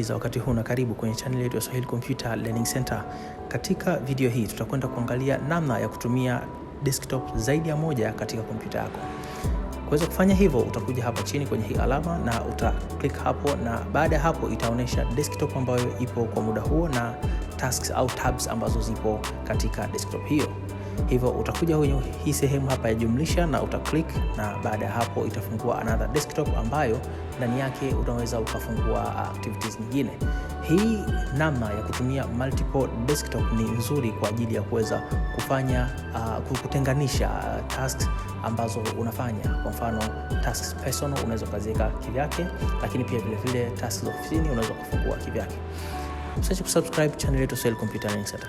habari za wakati huu na karibu kwenye channel yetu ya Swahili Computer Learning Center. Katika video hii tutakwenda kuangalia namna ya kutumia desktop zaidi ya moja katika kompyuta yako. Kuweza kufanya hivyo, utakuja hapa chini kwenye hii alama na uta-click hapo, na baada ya hapo itaonyesha desktop ambayo ipo kwa muda huo na tasks au tabs ambazo zipo katika desktop hiyo. Hivyo utakuja kwenye hii sehemu hapa ya jumlisha na uta-click, na baada ya hapo itafungua another desktop ambayo ndani yake unaweza ukafungua activities nyingine. Hii namna ya kutumia multiple desktop ni nzuri kwa ajili ya kuweza kufanya kutenganisha tasks ambazo unafanya. Kwa mfano tasks personal unaweza kuziweka kivyake, lakini pia vile vile tasks ofisini unaweza kufungua kivyake. Usiache kusubscribe channel yetu Swahili Computer Learning Center.